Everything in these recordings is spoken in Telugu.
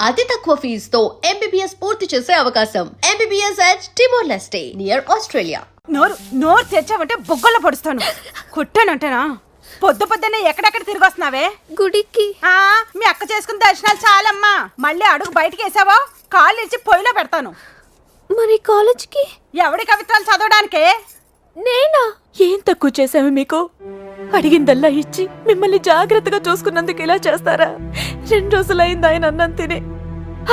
అతి తక్కువ ఫీజుతో MBBS పూర్తి చేసే అవకాశం. MBBS at Timor-Leste near Australia. నోరు తెచ్చావంటే బొగ్గల్లో పొడుస్తాను. కొట్టానంటేనా? పొద్దున్నే ఎక్కడెక్కడ తిరిగి వస్తున్నావే? గుడికి. మీ అక్క చేసుకున్న దర్శనాలు చాలమ్మా. మళ్ళీ అడుగు బయటికి వేసావో కాళ్ళు ఇచ్చి పొయ్యిలో పెడతాను. మరి కాలేజ్కి ఎవడి కవిత్వాలు చదవడానికే? నేనా? ఏం తక్కువ చేసాము మీకు? అడిగిందల్లా ఇచ్చి మిమ్మల్ని జాగ్రత్తగా చూసుకున్నందుకు ఇలా చేస్తారా? 2 రోజులైంది ఆయన అన్నం తిని.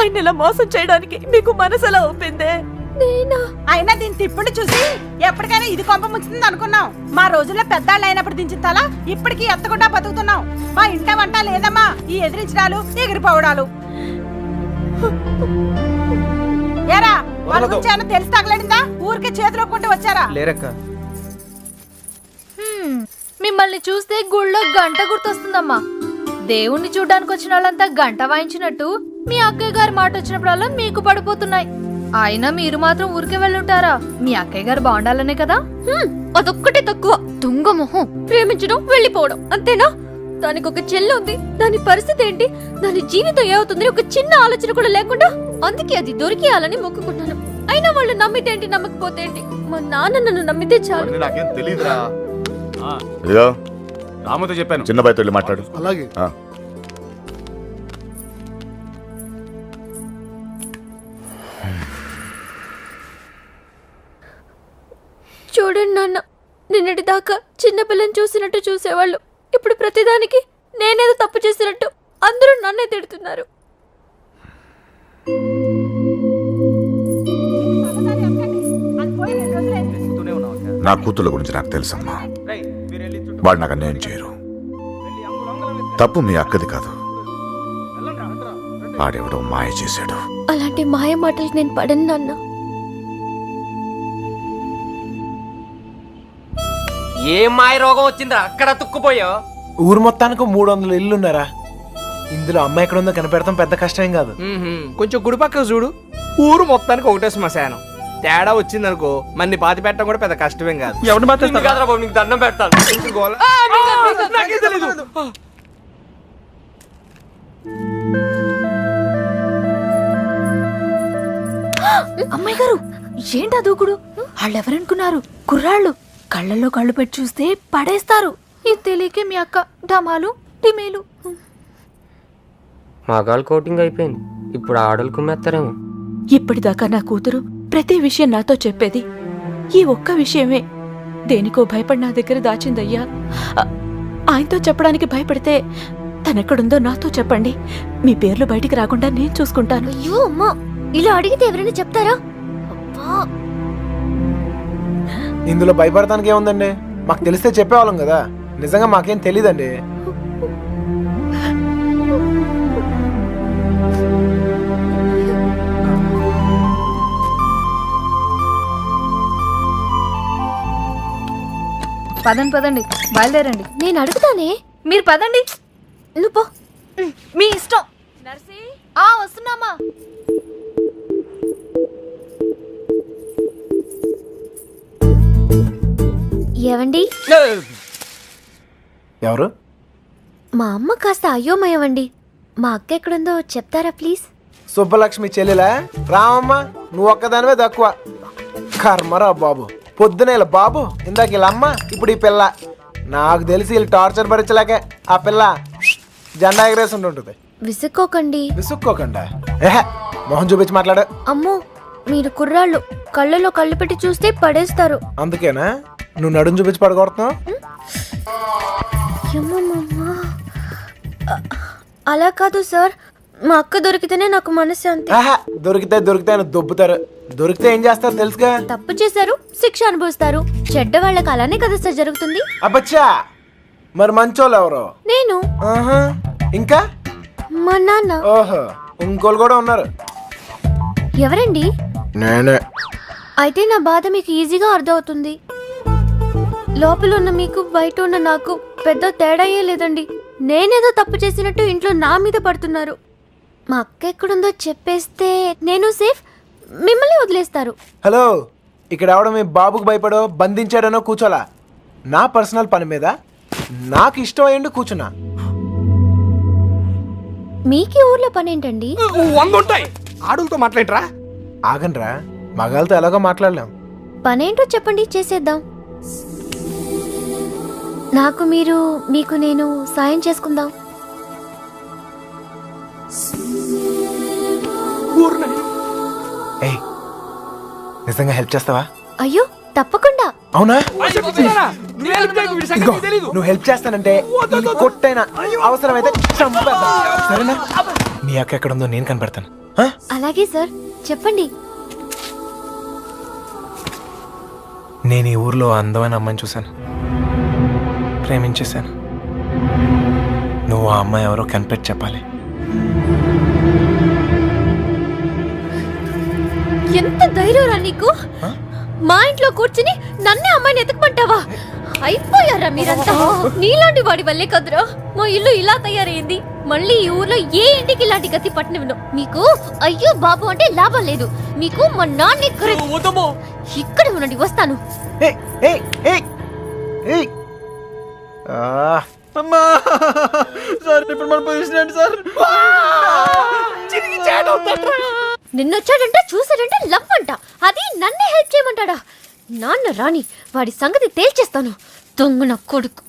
ఆయన ఇలా మోసం చేయడానికి మీకు మనసు ఎలా ఒప్పిందే? నేనా? అయినా దీని తిప్పుడు చూసి ఎప్పటికైనా ఇది కొంప ముంచుతుంది అనుకున్నాం. మా రోజుల్లో పెద్దాళ్ళు అయినప్పుడు దించిన తల ఇప్పటికీ ఎత్తకుండా బతుకుతున్నాం. మా ఇంట వంట లేదమ్మా ఈ ఎదిరించడాలు ఎగిరిపోవడాలు. ఏరా వాళ్ళ గురించి ఏమన్నా తెలిసి తగలడిందా? ఊరికే చేతులు ఒప్పుకుంటూ వచ్చారా? లేరక్క. మిమ్మల్ని చూస్తే గుళ్ళో గంట గుర్తొస్తుందమ్మా. దేవుణ్ణి చూడ్డానికి వచ్చిన వాళ్ళంతా గంట వాయించినట్టు మీ అక్కయ్య గారి మాట వచ్చినప్పుడల్లా మీకు పడిపోతున్నాయి. అయినా మీరు మాత్రం ఊరికే వెళ్ళుంటారా? మీ అక్కయ్య గారు బాగుండాలనే కదా. అదొక్కటే తక్కువ. దొంగ మొహం. ప్రేమించడం వెళ్ళిపోవడం అంతేనా? దానికి ఒక చెల్లి ఉంది. దాని పరిస్థితి ఏంటి? దాని జీవితం ఏమవుతుంది? ఒక చిన్న ఆలోచన కూడా లేకుండా. అందుకే అది దొరికేయాలని మొక్కుకుంటాను. అయినా వాళ్ళు నమ్మితే ఏంటి, నమ్మకపోతే ఏంటి? మా నాన్న నన్ను నమ్మితే చాలు. నాకేం తెలీదురా. ఇదిగో రాముతో చెప్పాను. చిన్న బయట వెళ్ళి మాట్లాడు. అలాగే. చూడండి నాన్న, నిన్నటి దాకా చిన్నపిల్లని చూసినట్టు చూసేవాళ్ళు. ఇప్పుడు ప్రతిదానికి నేనేదో తప్పు చేసినట్టు అందరూ నన్నే తిడుతున్నారు. నా కూతుళ్ళ గురించి నాకు తెలుసమ్మా. వాడు నాకు అన్యాయం చేయరు. తప్పు మీ అక్కది కాదు. వాడెవడో మాయ చేశాడు. అలాంటి మాయ మాటలకి నేను పడను నాన్న. ఏం మాయ రోగం వచ్చిందా అక్కడ తుక్కుపోయావు? ఊరు మొత్తానికి 300 ఇల్లున్నారా? ఇందులో అమ్మ ఎక్కడ ఉందో కనిపెడతాం పెద్ద కష్టం కాదు. కొంచెం గుడి పక్కకు చూడు. ఊరు మొత్తానికి ఒకటే శ్మశానం. తేడా వచ్చిందనుకో మన్ని పాతి పెట్టడం కూడా పెద్ద కష్టమేం కాదు. ఎవరిని మాట్లాడుతున్నా? నీకు దండం పెడతాను. అమ్మాయి గారు, ఏంటా దూకుడు? వాళ్ళెవరనుకున్నారు? కుర్రాళ్ళు. కళ్ళల్లో కళ్ళు పెట్టి చూస్తే పడేస్తారు. ఇది తెలియకే మీ అక్క డమాలు టిమేలు. మగాళ్ళు కోటింగ్ అయిపోయింది. ఇప్పుడు ఆడలు కుమ్మేస్తారేమో. ఇప్పటిదాకా నా కూతురు ప్రతి విషయం నాతో చెప్పేది ఈ ఒక్క విషయమే. దేనికో భయపడి నా దగ్గర దాచిందయ్యా. ఆయనతో చెప్పడానికి భయపడితే తనెక్కడుందో నాతో చెప్పండి. మీ పేర్లు బయటికి రాకుండా నేను చూసుకుంటాను. అయ్యో అమ్మా, ఇలా అడిగితే ఎవరైనా చెప్తారా? ఇందులో భయపడటానికి ఏముందండి? మాకు తెలిస్తే చెప్పేవాళ్ళం కదా. నిజంగా మాకేం తెలీదండి. పదండి బయలుదేరండి. నేను అడుగుతానే, మీరు పదండి. నువ్వు పో, మీ ఇష్టం. నర్సి వస్తున్నామా? ఏవండి? ఎవరు? మా అమ్మ కాస్త అయ్యోమయవండి. మా అక్క ఎక్కడుందో చెప్తారా ప్లీజ్? సుబ్బలక్ష్మి చెల్లెలా? రామమ్మ, నువ్వు ఒక్కదానివే తక్కువ. కర్మరా బాబు. పొద్దునేల బాబు, ఇందాక వీళ్ళ అమ్మ, ఇప్పుడు ఈ పిల్ల. నాకు తెలిసి వీళ్ళు టార్చర్ భరించలేక ఆ పిల్ల జెండా ఎగరేసి ఉంటుంది. విసుక్కోకండి. విసుక్కోకుండా మొహం చూపించి మాట్లాడు. అమ్మో, మీరు కుర్రాళ్ళు. కళ్ళలో కళ్ళు పెట్టి చూస్తే పడేస్తారు. అందుకేనా నువ్వు నడుం చూపించి పడగొడుతున్నావు? అలా కాదు సార్, మా అక్క దొరికితేనే నాకు మనశ్శాంతి. దొరికితే అని దొబ్బుతారు. దొరికితే ఏం చేస్తారు తెలుసుగా? తప్పు చేశారు, శిక్ష అనుభవిస్తారు. చెడ్డ వాళ్ళకి అలానే కదా సార్ జరుగుతుంది. అబ్బచ్చా, మరి మంచోళ్ళు ఎవరు? నేను. ఇంకా మా నాన్న. ఓహో, ఇంకోళ్ళు కూడా ఉన్నారు. ఎవరండి? నేనే. అయితే నా బాధ మీకు ఈజీగా అర్థమవుతుంది. లోపల ఉన్న మీకు బయట ఉన్న నాకు పెద్ద తేడాయే లేదండి. నేనేదో తప్పు చేసినట్టు ఇంట్లో నా మీద పడుతున్నారు. మా అక్క ఎక్కడుందో చెప్పేస్తే నేను సేఫ్, మిమ్మల్ని వదిలేస్తారు. హలో, ఇక్కడ ఎవడో మీ బాబుకు భయపడో బంధించాడనో కూర్చోలా. నా పర్సనల్ పని మీద నాకు ఇష్టం అయ్యండి కూర్చున్నా. మీకీ ఊర్లో పనేంటండి? 100 ఉంటాయి. ఆడులతో మాట్లాడరా? ఆగండ్రా, మగాళ్ళతో ఎలాగో మాట్లాడలేం. పనేంటో చెప్పండి, చేసేద్దాం. నాకు మీరు, మీకు నేను సాయం చేసుకుందాం. ఏయ్, నిజంగా హెల్ప్ చేస్తావా? అయ్యో తప్పకుండా. అవునా? నువ్వే help చేయకు, వీడి సంగతి ఇదిగో, నీకు తెలీదు. నువ్వు హెల్ప్ చేస్తానంటే ఈ కొట్టైనా అవసరమైతే చంపేద్దాం. సరేనా? నీ అక్క ఎక్కడ ఉందో నేను కనిపెడతాను. ఆ? అలాగే సార్, చెప్పండి. నేను ఈ ఊర్లో అందమైన అమ్మాయిని చూశాను, ప్రేమించేశాను. నువ్వు ఆ అమ్మాయి ఎవరో కనిపెట్టి చెప్పాలి. ఎంత ధైర్యంరా నీకు? మా ఇంట్లో కూర్చుని నన్నే అమ్మాయిని ఎతకమంటావా? అయిపోయారా మీరంతా? నీలాంటి వాడి వల్లే కదరా మా ఇల్లు ఇలా తయారైంది. మళ్ళీ ఈ ఊర్లో ఏ ఇంటికి ఇలాంటి గతి పట్టనివ్వను. మీకు అయ్యో బాబు అంటే లాభం లేదు. మీకు మా నాన్న ఇక్కడ ఉండండి, వస్తాను. ఏయ్, ఏయ్, ఏయ్, ఏయ్. ఆ, అమ్మా సార్, ఇప్పుడు మన పొజిషన్ ఏంటి సార్? నిన్నొచ్చాడంటే చూసాడంటే లవ్ అంట, అది నన్నే హెల్ప్ చేయమంటాడా? నాన్న రాని వాడి సంగతి తేల్చేస్తాను. దొంగ నా కొడుకు.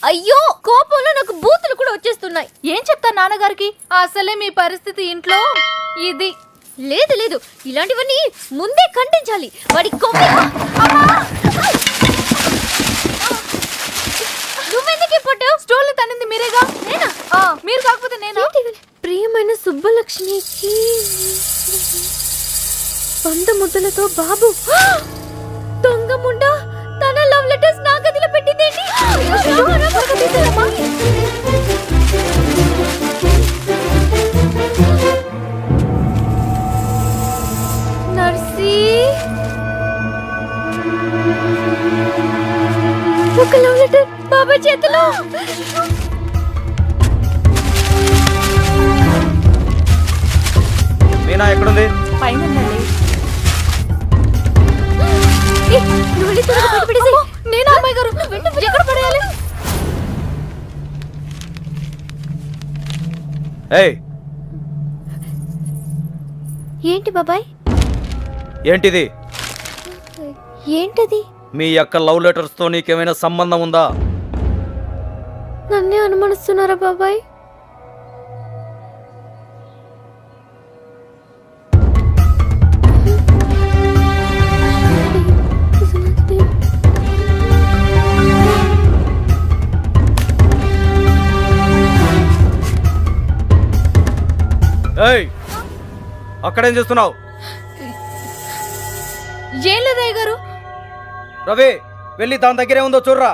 అయ్యో కోపంలో నాకు బూతులు కూడా వచ్చేస్తున్నాయి. ఏం చెప్తా నాన్నగారికి? అసలే మీ పరిస్థితి ఇంట్లో ఇది. లేదు లేదు, ఇలాంటివన్నీ ముందే ఖండించాలి. వాడి కొమ్మ. నువ్వెందుకు పడ్డావు? స్టోర్లు తనింది మీరేగా. నేనా? మీరు కాకపోతే నేనా? ప్రియమైన సుబ్బలక్ష్మికి 100 ముద్దలతో బాబు. దొంగ ముండ తన లవ్ లెటర్స్ నా గదిలో పెట్టిందేంటి? నర్సీ, ఒక లవ్ లెటర్ బాబా చేతిలో. మీనా ఎక్కడుంది? పైన నేను అమ్మాయి గారు ఎక్కడ పడేయాలి? ఏయ్, ఏంటి బాబాయ్? ఏంటిది? ఏంటది? మీ యొక్క లవ్ లెటర్స్ తో నీకేమైనా సంబంధం ఉందా? నన్నే అనుమానిస్తున్నారా బాబాయ్? ఏయ్, అక్కడేం చేస్తున్నావు? ఏం లేదయ్య గారు. రవి, వెళ్ళి దాని దగ్గరే ఉందో చూడరా.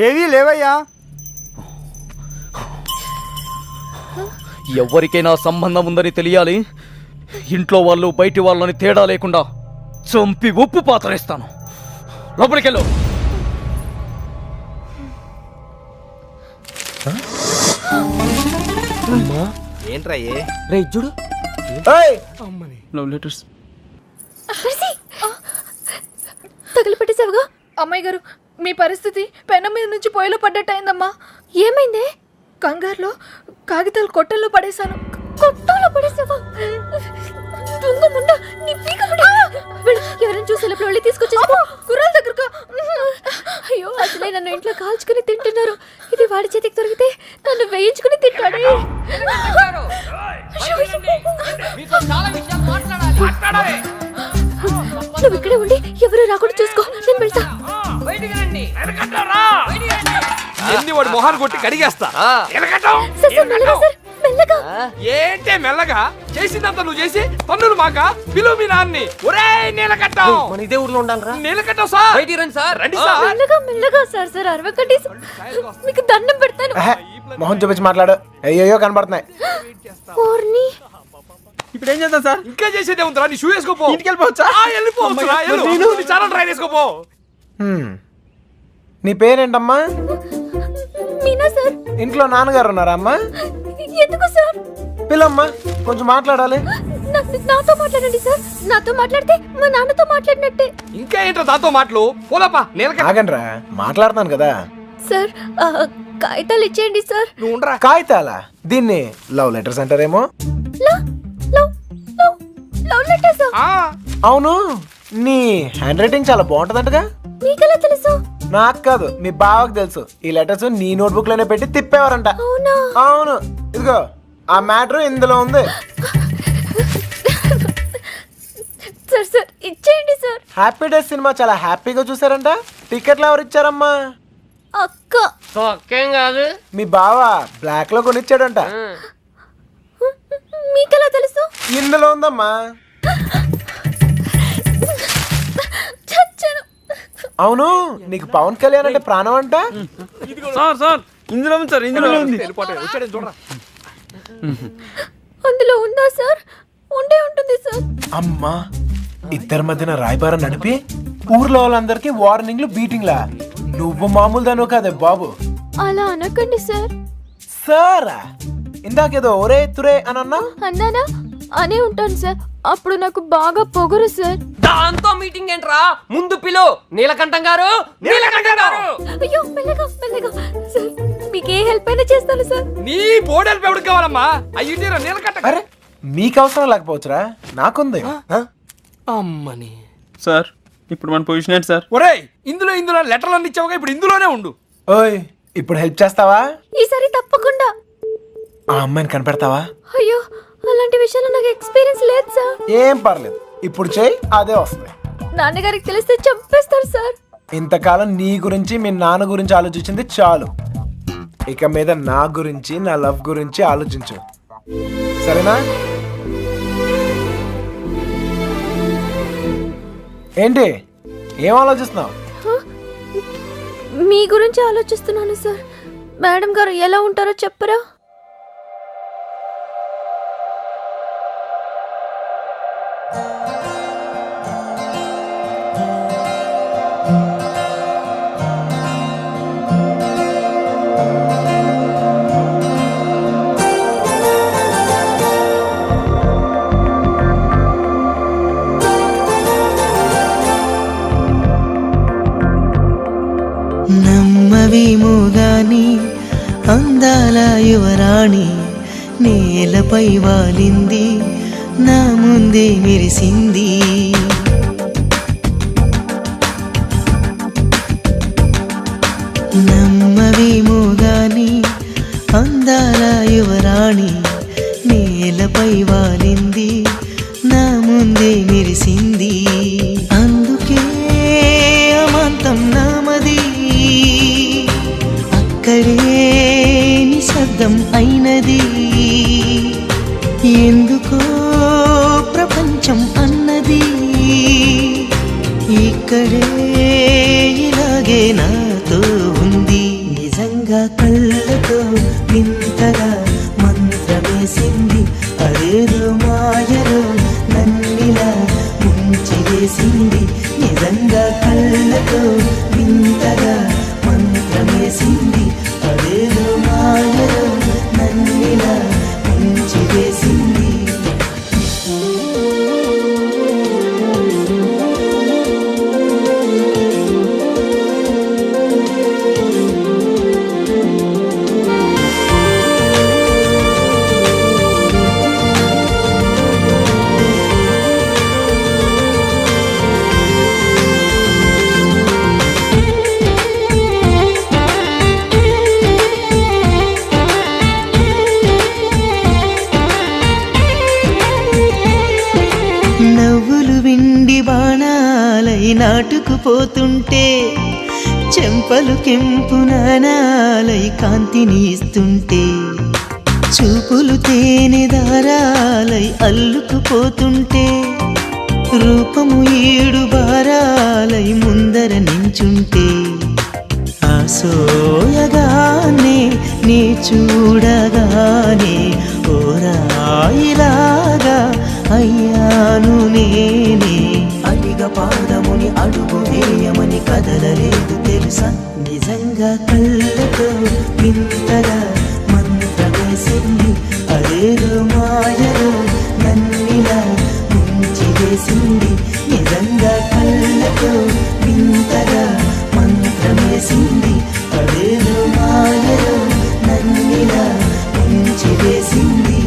ఏవీ లేవయ్యా. ఎవరికైనా సంబంధం ఉందని తెలియాలి. ఇంట్లో వాళ్ళు బయటి వాళ్ళని తేడా లేకుండా చంపి ఉప్పు పాత్రేస్తాను. లోపలికెళ్ళు. ఏంట్రా రే చూడు. లవ్ లెటర్స్ తగిలిపెట్టేసావుగా. అమ్మాయి గారు, మీ పరిస్థితి పెనం మీద నుంచి పొయ్యిలో పడ్డట్టయిందమ్మా. ఏమైందే? కంగారులో కాగితాలు కొట్టల్లో పడేశాను. కొట్టాలో పడేసావా? దొంగ ముండ, నీ పీక ఎవరైనా చూసి వెళ్ళి తీసుకొచ్చేసుకో. కుర్రాల దగ్గరగా. అయ్యో, అసలే నన్ను ఇంట్లో కాల్చుకుని తింటున్నారు. ఇది వాడి చేతికి దొరికితే నన్ను వేయించుకుని తింటాడే. నువ్వు ఇక్కడే ఉండి ఎవరు రాకుండా చూసుకో, నేను వెళ్తా. ఎన్ని వాడు మొహాన్ని కొట్టి కడిగేస్తా. సార్, మెల్లగా సార్, మెల్లగా. ఏంటే మెల్లగా? చేసిందంతా నువ్వు చేసి పన్నులు మాక పిలువు మీ నాన్ని. ఒరే నీలకట్టం, మన ఇదే ఊర్లో ఉండాలరా. నీలకట్టం సార్, బయటికి రండి సార్. రండి సార్. మెల్లగా మెల్లగా సార్. సార్ అరవకండి, మీకు దండం పెడతాను. మొహం చూపించి మాట్లాడు. అయ్యో కనబడుతున్నాయి. ఓర్ని, ఇప్పుడు ఏం చేద్దాం సార్? ఇంకా చేసేదే ఉందిరా. నీ షూ వేసుకోపో. ఇంటికి వెళ్ళిపోవచ్చా? వెళ్ళిపోవచ్చు. చాలా ట్రై చేసుకోపో. నీ పేరేంటమ్మా? మీనా సార్. ఇంట్లో నాన్నగారు ఉన్నారా అమ్మా? ఎందుకు సార్? పిల్లమ్మా, కొంచెం మాట్లాడాలి. నా నాతో మాట్లాడండి సార్. నాతో మాట్లాడితే మా నాన్నతో మాట్లాడినట్టే. ఇంకా ఏంటో దాంతో మాటలు పోలపా నీలకంఠ ఆగండ్రా మాట్లాడతాను కదా. సార్ కాగితాలు ఇచ్చేయండి సార్. నువ్వు ఉండరా. కాగితాలా? దీన్ని లవ్ లెటర్స్ అంటారేమో. Love love love love letters. ఆ, అవును, నీ హ్యాండ్ రైటింగ్ చాలా బాగుంటదంటగా. మీకెలా తెలుసు? నాకు కాదు, మీ బావకు తెలుసు. ఈ లెటర్స్ నీ నోట్బుక్ లోనే పెట్టి తిప్పేవారంట. అవునా? అవును, ఇదిగో ఆ మ్యాటర్ ఇందులో ఉంది. సార్ సార్ ఇచ్చేయండి సార్. హ్యాపీ డేస్ సినిమా చాలా హ్యాపీగా చూసారంట. టికెట్లు ఎవరు ఇచ్చారమ్మా? అక్క. కాదు మీ బావ బ్లాక్ లో కొనిచ్చాడంట. మీకెలా తెలుసు? ఇందులో ఉందమ్మా. చచ్చాను. అవును, నీకు పవన్ కళ్యాణ్ అంటే ప్రాణం అంట. అందులో ఉందా సార్? ఉండే ఉంటుంది సార్. అమ్మా, ఇద్దరి మధ్యన రాయబారం నడిపి ఊర్లో వాళ్ళందరికీ వార్నింగ్లు బీటింగ్లా. నువ్వు మామూలు దాను కాదే బాబు. అలా అనకండి సార్. సారా, ఇందాకేదో ఒరే తురే అని అన్నా. అన్నానా? అనే ఉంటాను సార్. అప్పుడు నాకు బాగా పొగరు సార్. దాంతో మీటింగ్ ఏంట్రా? ముందు పిలు నీలకంఠం గారు. నీలకంఠం గారు అయ్యో మెల్లగా మెల్లగా సార్. మీకు ఏ హెల్ప్ అయినా చేస్తాను సార్. నీ బోడెల్ పెవడికి కావాలమ్మా. అయ్యి నీలకంఠ. అరే, మీకు అవసరం లేకపోవచ్చురా, నాకుంది. అమ్మని సార్ ఇప్పుడు మన పొజిషన్ ఏంటి సార్? ఒరేయ్, ఇందులో లెటర్లు అన్ని ఇచ్చావుగా, ఇప్పుడు ఇందులోనే ఉండు. ఓయ్, ఇప్పుడు హెల్ప్ చేస్తావా? ఈసారి తప్పకుండా. ఆ అమ్మాయిని కనిపెడతావా? అయ్యో అలాంటి విషయాలు నాకు ఎక్స్పీరియన్స్ లేదు సార్. ఏం పర్లేదు, ఇప్పుడు చేయి, అదే వస్తుంది. నాన్నగారికి తెలిస్తే చంపేస్తారు సార్. ఇంతకాలం నీ గురించి మీ నాన్న గురించి ఆలోచించింది చాలు. ఇక మీద నా గురించి, నా లవ్ గురించి ఆలోచించు, సరేనా? ఏంటి, ఏం ఆలోచిస్తున్నావు? మీ గురించి ఆలోచిస్తున్నాను సార్. మేడం గారు ఎలా ఉంటారో చెప్పరా? నమ్మవేమో గాని అందాల యువరాణి నేలపై వాలింది, నా ముందే మెరిసింది. నమ్మవేమో గాని అందాల యువరాణి నేలపై వాలింది, నా ముందే మెరిసింది. అందుకే అమాంతం నామది, అక్కడే నిశ్శబ్దం అయినది. ఎందుకో ప్రపంచం అన్నది, ఇక్కడే ఇలాగే నాతో ఉంది. నిజంగా కళ్ళతో వింతగా మంత్రమేసింది, అదేదో మాయలో నన్నిలా ముంచివేసింది. నిజంగా కళ్ళతో వింతగా మంత్రమేసింది, అదేదో మాయలో నన్నిలా ముంచివేసింది. నవ్వులు విండి బాణాలై నాటుకుపోతుంటే, చెంపలు కెంపు నాణాలై కాంతిని ఇస్తుంటే, చూపులు తేనె దారాలై అల్లుకుపోతుంటే, రూపము ఏడు బారాలై ముందర నించుంటే, ఆసోయగానే నీ చూడగానే ఓరాయిలాగా అయ్యాను నేనే. అడిగ పాదముని అడుగు వేయమని కదలలేదు తెలుసా. నిజంగా కళ్ళతో వింతగా మంత్రమేసింది, అదేదో మాయలో నన్నిలా వింతగా మంత్రమేసింది అదేదో మాయలో నన్నిలా ఉంచివేసింది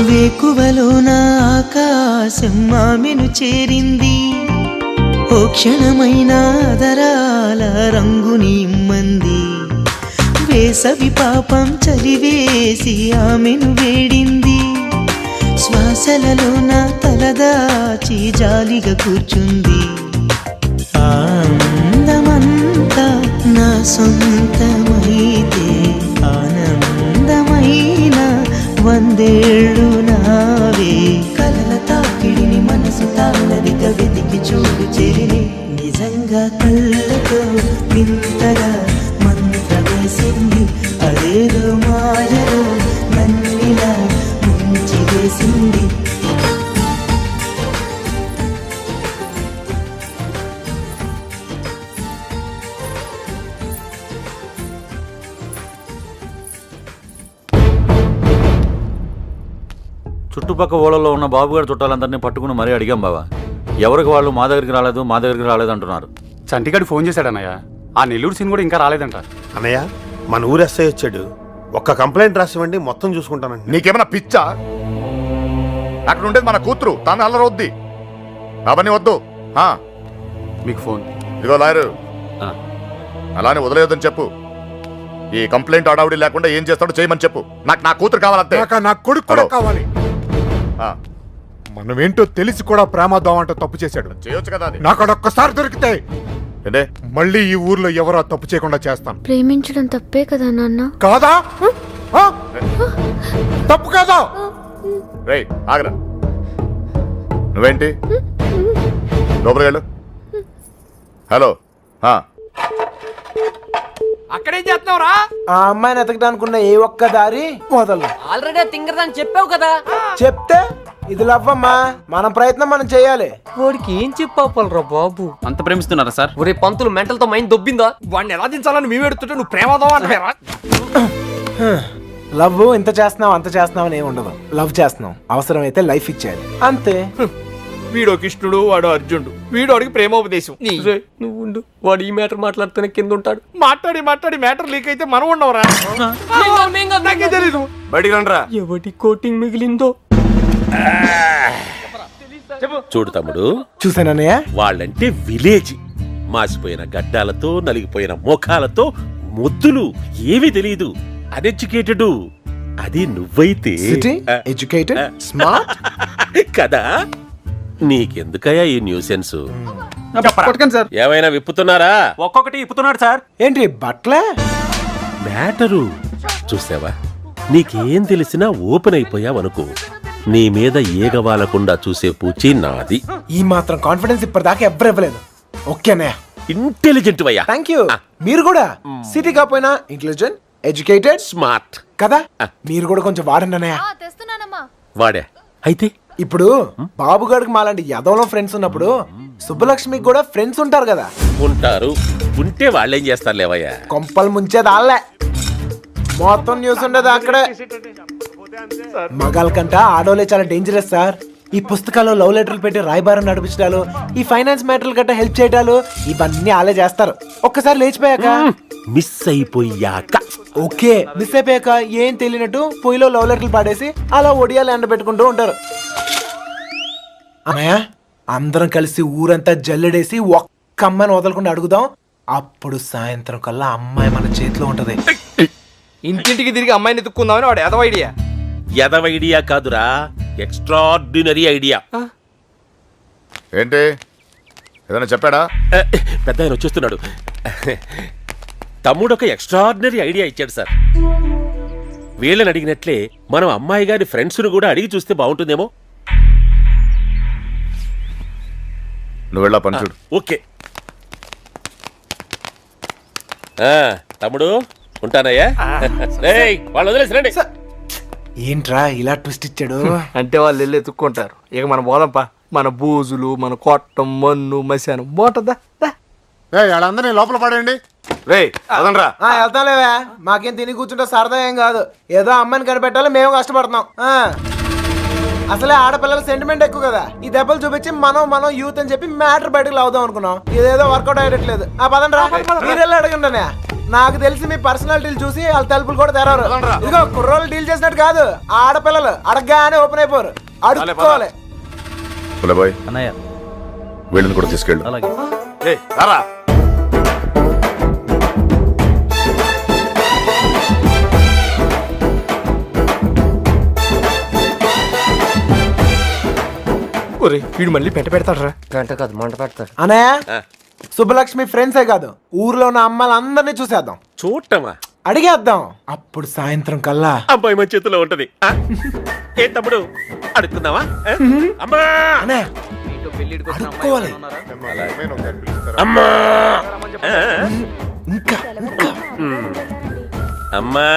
వేకువలో నా ఆకాశం ఆమెను చేరింది ఓ క్షణమైన దరాల రంగుని ఇమ్మంది వేసవి పాపం చలివేసి ఆమెను వేడింది శ్వాసలలో నా తలదాచి జాలిగా కూర్చుంది ఆనందమంతా నా సొంతమైతే ఆనందమైన వందేళ్ళు నావే కలల తాకిడిని మనసు తాళదిక వెతికి చూడు చెరిని నిజంగా కళ్ళతో వింతగా మంత్రమేసింది అదేదో మాయలో నన్నిలా ముంచి వేసింది చుట్టుపక్క ఊళ్ళలో ఉన్న బాబుగారి చుట్టాలందరినీ పట్టుకుని మరీ అడిగాం బావా. ఎవరికి వాళ్ళు మా దగ్గరికి రాలేదు అంటున్నారు. చంటిగాడు ఫోన్ చేశాడన్నయ్య. ఆ నెల్లూరు సీన్ కూడా ఇంకా రాలేదంట. అన్నయ్య మన ఊరు ఎస్ఐ వచ్చాడు. ఒక్క కంప్లైంట్ రాసివ్వండి, మొత్తం చూసుకుంటానండి. నీకేమైనా పిచ్చా? అక్కడ ఉండేది మన కూతురు, తాను అల్లరొద్ది. అవన్నీ వద్దు. మీకు ఫోన్. ఇదిగో లాయరు, అలానే వదిలేయొద్దని చెప్పు. ఈ కంప్లైంట్ అడావుడి లేకుండా ఏం చేస్తాడో చేయమని చెప్పు. నాకు నా కూతురు కావాలంతే. నా కొడుకు కూడా కావాలి. మనమేంటో తెలిసి కూడా ప్రమాదం అంట తప్పు చేశాడు. చేయొచ్చు కదా అది. నాకు అదొక్కసారి దొరికితే మళ్ళీ ఈ ఊర్లో ఎవరో తప్పు చేయకుండా చేస్తాను. ప్రేమించడం తప్పే కదా నాన్న? కాదా? తప్పు కాదా? రేయ్ ఆగరా. నువ్వేంటి లోపలికి వెళ్ళు. హలో, అక్కడేం చేస్తున్నావురా? ఆ అమ్మాయిని ఎతకడానికి ఉన్న ఏ ఒక్క దారి వదలను. ఆల్రెడీ తింగరదని చెప్పావు కదా. చెప్తే ఇది లవ్వమ్మా, మన ప్రయత్నం మనం చేయాలి. వాడికి ఏం చెప్పాలరా బాబు? అంత ప్రేమిస్తున్నారా సార్? ఒరే పంతులు మెంటల్తో మైండ్ దొబ్బిందా? వాడిని ఎలా దించాలని మేము ఎడుతుంటే నువ్వు ప్రేమదావా అంటారా? లవ్ ఇంత చేస్తున్నావు అంత చేస్తున్నావు అని ఏమి ఉండదు. లవ్ చేస్తున్నావు, అవసరమైతే లైఫ్ ఇచ్చేయాలి అంతే. వీడో కృష్ణుడు, వాడు అర్జునుడు. వీడు వాడికి ప్రేమోపదేశం. నువ్వు ఉండు, వాడు ఈ మ్యాటర్ మాట్లాడుతూనే కింద ఉంటాడు. మాట్లాడి మ్యాటర్ లీక్ అయితే మనం ఉండవురా. నాకే తెలీదు. బయటికి రండిరా. ఎవటి కోటింగ్ మిగిలిందో చూడు తమ్ముడు, చూసానన్నయ్య, వాళ్ళంటే విలేజ్. మాసిపోయిన గడ్డాలతో నలిగిపోయిన ముఖాలతో ముద్దులు, ఏమీ తెలియదు. అన్ఎడ్యుకేటెడ్. అది నువ్వైతే ఎడ్యుకేటెడ్, స్మార్ట్ కదా. నీకెందుకయ్యా ఈ న్యూసెన్స్? సార్ ఏమైనా విప్పుతున్నారా? ఒక్కొక్కటి ఇప్పుతున్నాడు సార్. ఏంటి బట్లే మ్యాటరు చూసావా? నీకేం తెలిసినా ఓపెన్ అయిపోయావనుకో, నీ మీద ఏగవాలకుండా చూసే పూచి నాది. ఈ మాత్రం కాన్ఫిడెన్స్ ఇప్పటిదాకా ఎవ్వరు ఇవ్వలేదు. ఓకే అన్నయ్య, ఇంటెలిజెంట్ వయ్యా. Thank you. మీరు కూడా సిటీ కాపోయినా ఇంటెలిజెంట్, ఎడ్యుకేటెడ్, స్మార్ట్ కదా. మీరు కూడా కొంచెం వాడండి అన్నయ్య. తెస్తున్నానమ్మా. వాడే అయితే ఇప్పుడు బాబుగాడికి మాలాంటి యదవలో ఫ్రెండ్స్ ఉన్నప్పుడు సుబ్బలక్ష్మికి కూడా ఫ్రెండ్స్ ఉంటారు కదా. ఉంటారు. ఉంటే వాళ్ళేం చేస్తారు లేవయ్యా? కొంపలు ముంచేది ఆళ్ళే. మొత్తం న్యూస్ ఉండేది అక్కడే. మగాళ్ళ కంట ఆడోలే చాలా డేంజరస్ సార్. ఈ పుస్తకాల్లో లవ్ లెటర్లు పెట్టి రాయబారం నడిపించడాలు, ఈ ఫైనాన్స్ మ్యాటర్లు గట్ట హెల్ప్ చేయడాలు, ఇవన్నీ ఆలే చేస్తారు. ఒక్కసారి లేచిపోయాక మిస్ అయిపోయాక. ఓకే, మిస్ అయిపోయాక ఏం తెలియనట్టు పొయ్యిలో లవ్ లెటర్లు పాడేసి అలా ఒడియాలు ఎండబెట్టుకుంటూ ఉంటారు. అన్నయ్య, అందరం కలిసి ఊరంతా జల్లెడేసి ఒక్క అమ్మాయిని వదలకుండా అడుగుదాం. అప్పుడు సాయంత్రం కల్లా అమ్మాయి మన చేతిలో ఉంటది. ఇంటింటికి తిరిగి అమ్మాయిని ఎత్తుక్కుందామని వాడు ఎదవ ఐడియా. ఎదవ ఐడియా కాదురా, ఎక్స్ట్రాడినరీ ఐడియా. ఏంటి ఏదైనా చెప్పాడా? పెద్ద ఆయన వచ్చేస్తున్నాడు. తమ్ముడు ఒక ఎక్స్ట్రాడినరీ ఐడియా ఇచ్చాడు సార్. వీళ్ళని అడిగినట్లే మనం అమ్మాయి గారి ఫ్రెండ్స్ను కూడా అడిగి చూస్తే బాగుంటుందేమో. నువ్వు వెళ్ళా పని చూడు. ఓకే తమ్ముడు ఉంటానయ్యా. రేయ్, వాళ్ళు వదిలేసి రండి. ఏంట్రా ఇలా ట్విస్ట్ ఇచ్చాడు? అంటే వాళ్ళు వెళ్ళి ఎత్తుక్కుంటారు. ఇక మన పోదంపా, మన బూజులు, మన కొట్టం, మన్ను, మశానం బాగుంటుందా? వాళ్ళందరినీ లోపల పడండి. రే అదనరా. వెళ్తాలేవా, మాకేం తిని కూర్చుంటే సరదా ఏం కాదు. ఏదో అమ్మాయిని కనిపెట్టాలి, మేము కష్టపడుతున్నాం. అసలే ఆడపిల్లల సెంటిమెంట్ ఎక్కువ కదా. ఈ దెబ్బలు చూపించి మనం యూత్ అని చెప్పి మ్యాటర్ బయటకు లావుదాం అనుకున్నాం. ఇదేదో వర్కౌట్ అయ్యట్లేదు. పదండ్రా, మీరెళ్ళి అడగండి. నాకు తెలిసి మీ పర్సనాలిటీలు చూసి వాళ్ళ తలుపులు కూడా తెరవరు. ఇదిగో కుర్రోళ్ళు డీల్ చేసినట్టు కాదు, ఆడపిల్లలు అడగగానే ఓపెన్ అయిపోరు. అడుక్కోవాలి. పులబాయ్ వీళ్ళని కూడా తీసుకెళ్ళు. వీడు మళ్ళీ పెంట పెడతాడరా? గంట కాదు, మంట పెడతాడు. అన్నయ్య, శుభలక్ష్మి ఫ్రెండ్సే కాదు, ఊర్లో ఉన్న అమ్మాయిలందరినీ చూసేద్దాం. చూడటమా? అడిగేద్దాం. అప్పుడు సాయంత్రం కల్లా అబ్బాయి మన చేతిలో ఉంటది. ఏ తమ్ముడు అడుగుతున్నావా? అమ్మా అడుక్కోవాలి. అమ్మా ఇంకా అమ్మా.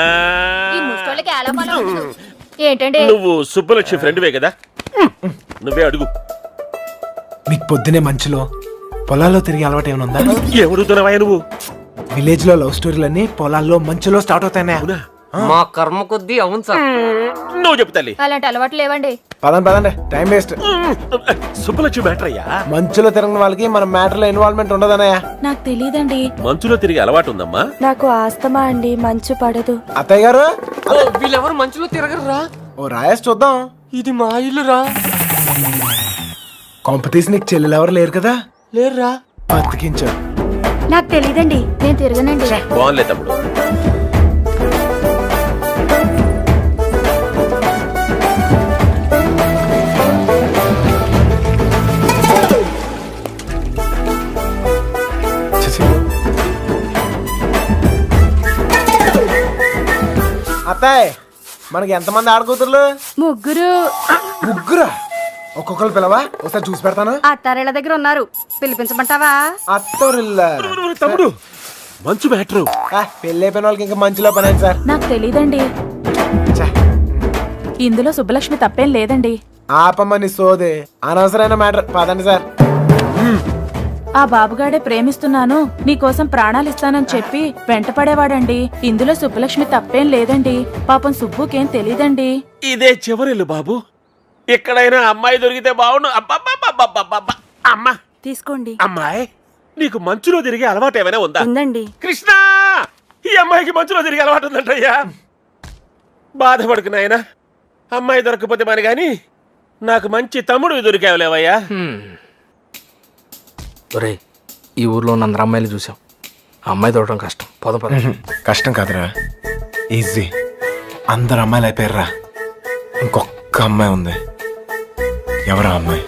ఈ ముష్టోళ్ళకి ఎలా పని ఉండదు. ఏంటండి? నువ్వు సుబ్బలక్ష్మి ఫ్రెండ్వే కదా, నువ్వే అడుగు. మీకు పొద్దునే మంచులో పొలాల్లో తిరిగి అలవాటు ఏమైనా ఉందా? ఎవడుతున్నావా నువ్వు? విలేజ్ లో లవ్ స్టోరీలన్నీ పొలాల్లో మంచులో స్టార్ట్ అవుతాయి. మా కర్మ కొద్దీ అవును సార్. నువ్వు చెప్తాలి. అలాంటి అలవాట్లు లేవండి. పదండి, టైం వేస్ట్. సుబ్బలక్ష్మి మ్యాటర్ అయ్యా. మంచులో తిరగని వాళ్ళకి మన మ్యాటర్ లో ఇన్వాల్వ్మెంట్ ఉండదన్నయ్య. నాకు తెలియదండి. మంచులో తిరిగి అలవాటు ఉందమ్మా. నాకు ఆస్తమా అండి, మంచు పడదు. అత్తయ్య గారు, వీళ్ళెవరు మంచులో తిరగరురా. ఓ రాయేసి చూద్దాం. ఇది మా ఇల్లురా. కాంపిటీషన్ నీకు చెల్లెలు ఎవరు లేరు కదా? లేరురా. బతికించు. నాకు తెలియదండి, నేను తిరగనండి. బాగుంలే తమ్ముడు. అత్తాయ్, మనకి ఎంతమంది ఆడకూతుర్లు? ముగ్గురా? ఒక్కొక్కరు పిలవా, ఒకసారి చూసి పెడతాను. అత్తారేళ్ళ దగ్గర ఉన్నారు, పిలిపించమంటావా? అత్తోరిల్లా? తమ్ముడు మంచు మ్యాటర్. పెళ్ళి అయిపోయిన వాళ్ళకి ఇంకా మంచులో పని ఏంటి సార్? నాకు తెలియదండి. ఇందులో సుబ్బలక్ష్మి తప్పేం లేదండి. ఆపమ్మని సోదే, అనవసరమైన మ్యాటర్. పదండి సార్. ఆ బాబుగాడే ప్రేమిస్తున్నాను, నీకోసం ప్రాణాలు ఇస్తానని చెప్పి వెంటపడేవాడండి. ఇందులో సుబ్బలక్ష్మి తప్పేం లేదండి. పాపం సుబ్బుకేం తెలీదండి. ఇదే చివరిల్లు బాబు. ఎక్కడైనా అమ్మాయి దొరికితే బాగుండు. అమ్మా తీసుకోండి. అమ్మాయి, నీకు మంచులో తిరిగే అలవాటు ఏమైనా ఉందా? ఉందండి. కృష్ణ, ఈ అమ్మాయికి మంచులో తిరిగే అలవాటు ఉందంటయ్యా. బాధపడుకు నాయనా, అమ్మాయి దొరకపోతే మరి గాని నాకు మంచి తమ్ముడు దొరికావులేవయ్యా. ఒరేయ్, ఈ ఊర్లో ఉన్న అందరు అమ్మాయిలు చూసాం. అమ్మాయి దొరకడం కష్టం. పద. కష్టం కాదురా, ఈజీ. అందరు అమ్మాయిలు అయిపోయారా, ఇంకొక అమ్మాయి ఉంది. ఎవరా అమ్మాయి?